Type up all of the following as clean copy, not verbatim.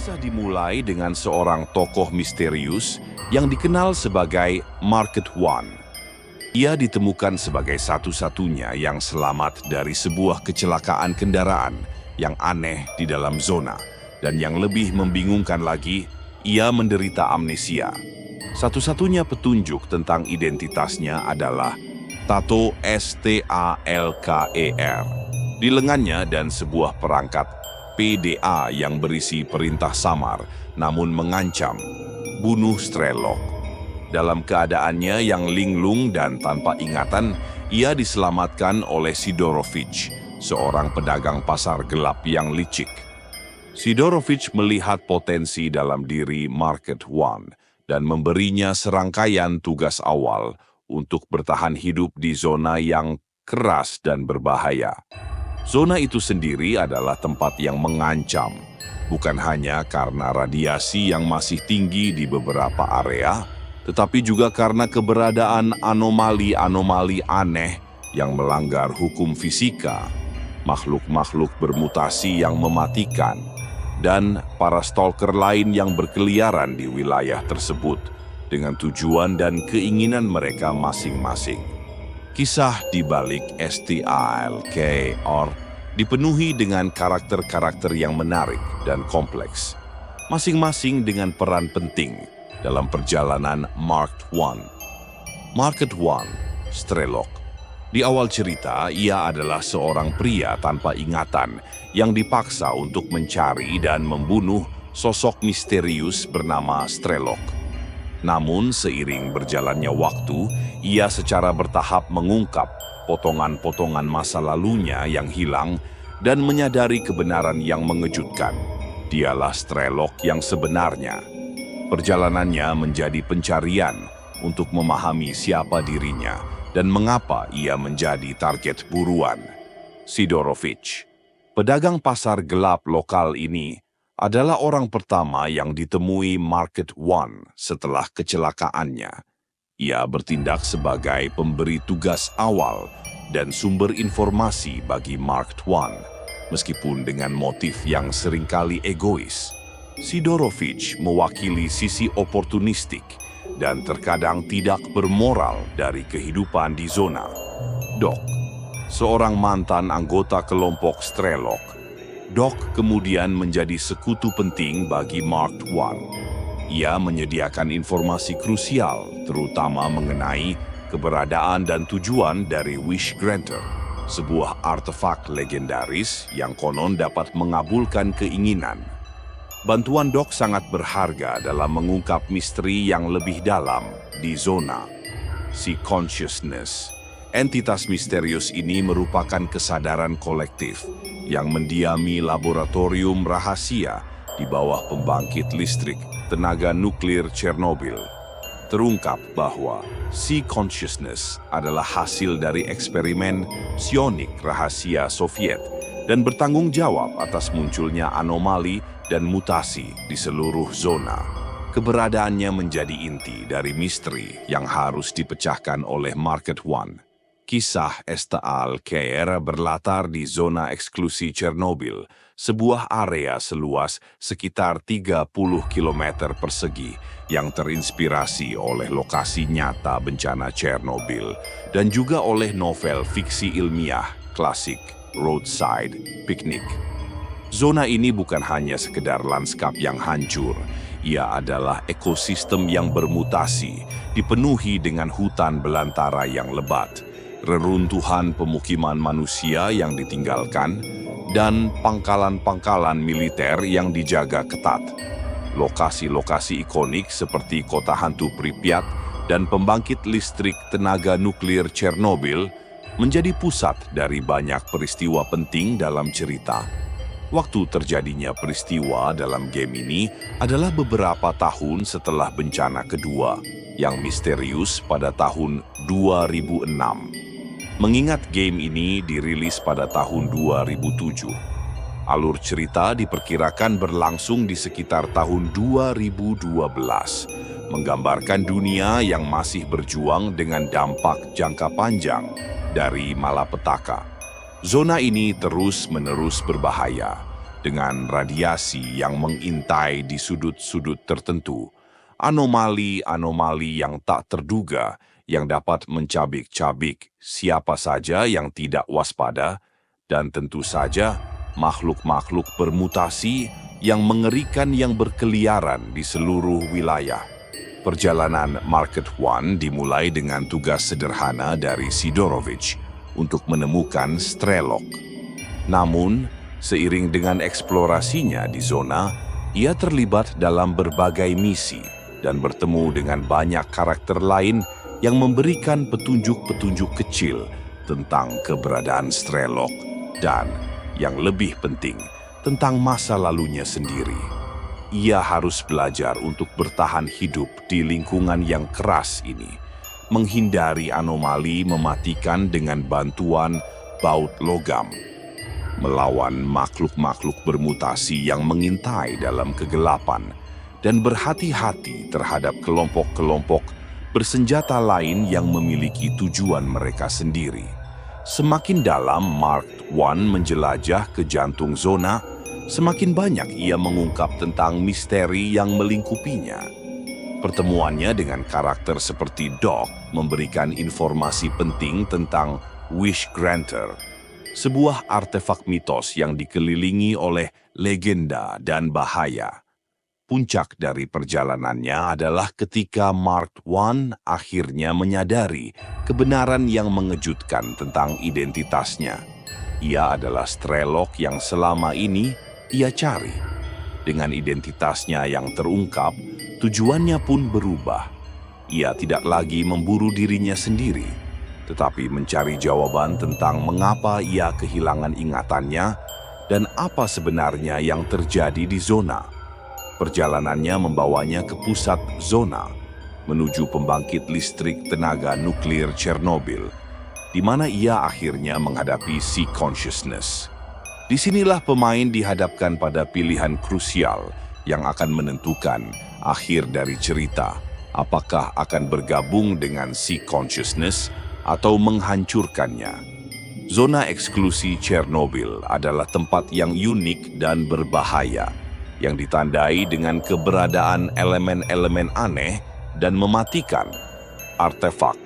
Kisah dimulai dengan seorang tokoh misterius yang dikenal sebagai Market One. Ia ditemukan sebagai satu-satunya yang selamat dari sebuah kecelakaan kendaraan yang aneh di dalam zona. Dan yang lebih membingungkan lagi, ia menderita amnesia. Satu-satunya petunjuk tentang identitasnya adalah tato STALKER di lengannya dan sebuah perangkat PDA yang berisi perintah samar namun mengancam bunuh Strelok. Dalam keadaannya yang linglung dan tanpa ingatan, ia diselamatkan oleh Sidorovich, seorang pedagang pasar gelap yang licik. Sidorovich melihat potensi dalam diri Market One dan memberinya serangkaian tugas awal untuk bertahan hidup di zona yang keras dan berbahaya. Zona itu sendiri adalah tempat yang mengancam, bukan hanya karena radiasi yang masih tinggi di beberapa area, tetapi juga karena keberadaan anomali-anomali aneh yang melanggar hukum fisika, makhluk-makhluk bermutasi yang mematikan, dan para stalker lain yang berkeliaran di wilayah tersebut dengan tujuan dan keinginan mereka masing-masing. Kisah di balik STALKER dipenuhi dengan karakter-karakter yang menarik dan kompleks, masing-masing dengan peran penting dalam perjalanan Market One. Market One, Strelok. Di awal cerita, ia adalah seorang pria tanpa ingatan yang dipaksa untuk mencari dan membunuh sosok misterius bernama Strelok. Namun, seiring berjalannya waktu, ia secara bertahap mengungkap potongan-potongan masa lalunya yang hilang dan menyadari kebenaran yang mengejutkan. Dialah Strelok yang sebenarnya. Perjalanannya menjadi pencarian untuk memahami siapa dirinya dan mengapa ia menjadi target buruan. Sidorovich, pedagang pasar gelap lokal ini, adalah orang pertama yang ditemui Market One setelah kecelakaannya. Ia bertindak sebagai pemberi tugas awal dan sumber informasi bagi Market One, meskipun dengan motif yang seringkali egois. Sidorovich mewakili sisi oportunistik dan terkadang tidak bermoral dari kehidupan di zona. Doc, seorang mantan anggota kelompok Strelok, Doc kemudian menjadi sekutu penting bagi Market One. Ia menyediakan informasi krusial, terutama mengenai keberadaan dan tujuan dari Wish Granter, sebuah artefak legendaris yang konon dapat mengabulkan keinginan. Bantuan Doc sangat berharga dalam mengungkap misteri yang lebih dalam di zona. Si Consciousness, entitas misterius ini merupakan kesadaran kolektif yang mendiami laboratorium rahasia di bawah pembangkit listrik tenaga nuklir Chernobyl. Terungkap bahwa Si Consciousness adalah hasil dari eksperimen psionik rahasia Soviet dan bertanggung jawab atas munculnya anomali dan mutasi di seluruh zona. Keberadaannya menjadi inti dari misteri yang harus dipecahkan oleh Market One. Kisah STALKER berlatar di zona eksklusi Chernobyl, sebuah area seluas sekitar 30 km persegi yang terinspirasi oleh lokasi nyata bencana Chernobyl dan juga oleh novel fiksi ilmiah klasik Roadside Picnic. Zona ini bukan hanya sekedar lanskap yang hancur, ia adalah ekosistem yang bermutasi, dipenuhi dengan hutan belantara yang lebat, reruntuhan pemukiman manusia yang ditinggalkan, dan pangkalan-pangkalan militer yang dijaga ketat. Lokasi-lokasi ikonik seperti kota hantu Pripyat dan pembangkit listrik tenaga nuklir Chernobyl menjadi pusat dari banyak peristiwa penting dalam cerita. Waktu terjadinya peristiwa dalam game ini adalah beberapa tahun setelah bencana kedua yang misterius pada tahun 2006. Mengingat game ini dirilis pada tahun 2007, alur cerita diperkirakan berlangsung di sekitar tahun 2012, menggambarkan dunia yang masih berjuang dengan dampak jangka panjang dari malapetaka. Zona ini terus-menerus berbahaya, dengan radiasi yang mengintai di sudut-sudut tertentu, anomali-anomali yang tak terduga yang dapat mencabik-cabik siapa saja yang tidak waspada, dan tentu saja makhluk-makhluk bermutasi yang mengerikan yang berkeliaran di seluruh wilayah. Perjalanan Market One dimulai dengan tugas sederhana dari Sidorovich untuk menemukan Strelok. Namun, seiring dengan eksplorasinya di zona, ia terlibat dalam berbagai misi dan bertemu dengan banyak karakter lain yang memberikan petunjuk-petunjuk kecil tentang keberadaan Strelok dan, yang lebih penting, tentang masa lalunya sendiri. Ia harus belajar untuk bertahan hidup di lingkungan yang keras ini, menghindari anomali mematikan dengan bantuan baut logam, melawan makhluk-makhluk bermutasi yang mengintai dalam kegelapan, dan berhati-hati terhadap kelompok-kelompok bersenjata lain yang memiliki tujuan mereka sendiri. Semakin dalam Mark I menjelajah ke jantung zona, semakin banyak ia mengungkap tentang misteri yang melingkupinya. Pertemuannya dengan karakter seperti Doc memberikan informasi penting tentang Wish Granter, sebuah artefak mitos yang dikelilingi oleh legenda dan bahaya. Puncak dari perjalanannya adalah ketika Mark I akhirnya menyadari kebenaran yang mengejutkan tentang identitasnya. Ia adalah Strelok yang selama ini ia cari. Dengan identitasnya yang terungkap, tujuannya pun berubah. Ia tidak lagi memburu dirinya sendiri, tetapi mencari jawaban tentang mengapa ia kehilangan ingatannya dan apa sebenarnya yang terjadi di zona. Perjalanannya membawanya ke pusat zona, menuju pembangkit listrik tenaga nuklir Chernobyl, di mana ia akhirnya menghadapi Sea Consciousness. Disinilah pemain dihadapkan pada pilihan krusial yang akan menentukan akhir dari cerita, apakah akan bergabung dengan Sea Consciousness atau menghancurkannya. Zona eksklusi Chernobyl adalah tempat yang unik dan berbahaya, yang ditandai dengan keberadaan elemen-elemen aneh dan mematikan. Artefak,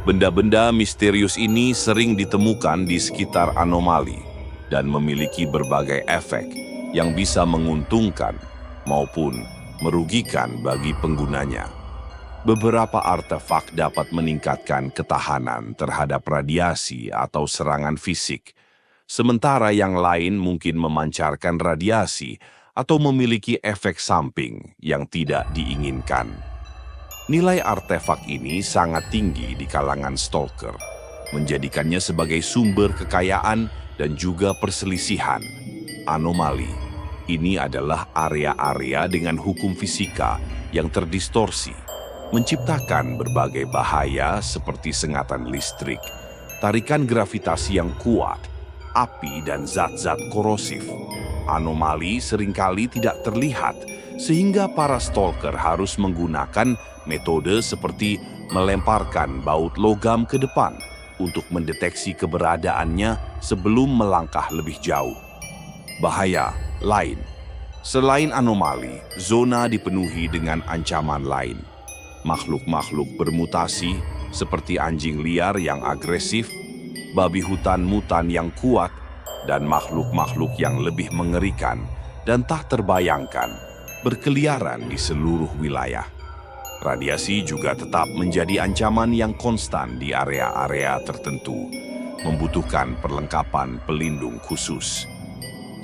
benda-benda misterius ini sering ditemukan di sekitar anomali dan memiliki berbagai efek yang bisa menguntungkan maupun merugikan bagi penggunanya. Beberapa artefak dapat meningkatkan ketahanan terhadap radiasi atau serangan fisik, sementara yang lain mungkin memancarkan radiasi atau memiliki efek samping yang tidak diinginkan. Nilai artefak ini sangat tinggi di kalangan stalker, menjadikannya sebagai sumber kekayaan dan juga perselisihan. Anomali ini adalah area-area dengan hukum fisika yang terdistorsi, menciptakan berbagai bahaya seperti sengatan listrik, tarikan gravitasi yang kuat, api dan zat-zat korosif. Anomali seringkali tidak terlihat, sehingga para stalker harus menggunakan metode seperti melemparkan baut logam ke depan untuk mendeteksi keberadaannya sebelum melangkah lebih jauh. Bahaya lain. Selain anomali, zona dipenuhi dengan ancaman lain. Makhluk-makhluk bermutasi seperti anjing liar yang agresif, babi hutan mutan yang kuat, dan makhluk-makhluk yang lebih mengerikan dan tak terbayangkan berkeliaran di seluruh wilayah. Radiasi juga tetap menjadi ancaman yang konstan di area-area tertentu, membutuhkan perlengkapan pelindung khusus.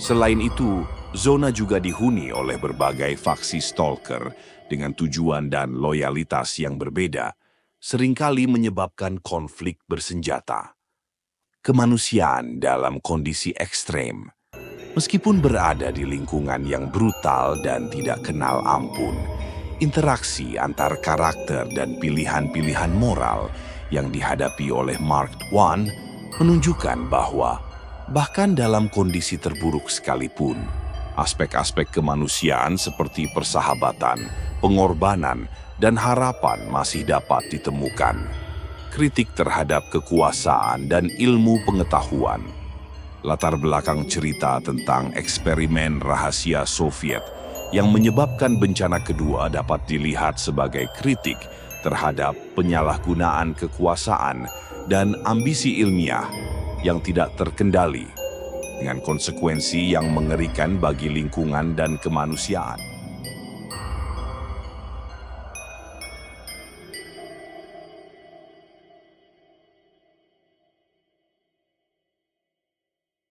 Selain itu, zona juga dihuni oleh berbagai faksi stalker dengan tujuan dan loyalitas yang berbeda, seringkali menyebabkan konflik bersenjata. Kemanusiaan dalam kondisi ekstrem, meskipun berada di lingkungan yang brutal dan tidak kenal ampun, interaksi antar karakter dan pilihan-pilihan moral yang dihadapi oleh Mark I menunjukkan bahwa bahkan dalam kondisi terburuk sekalipun, aspek-aspek kemanusiaan seperti persahabatan, pengorbanan, dan harapan masih dapat ditemukan. Kritik terhadap kekuasaan dan ilmu pengetahuan. Latar belakang cerita tentang eksperimen rahasia Soviet yang menyebabkan bencana kedua dapat dilihat sebagai kritik terhadap penyalahgunaan kekuasaan dan ambisi ilmiah yang tidak terkendali, dengan konsekuensi yang mengerikan bagi lingkungan dan kemanusiaan.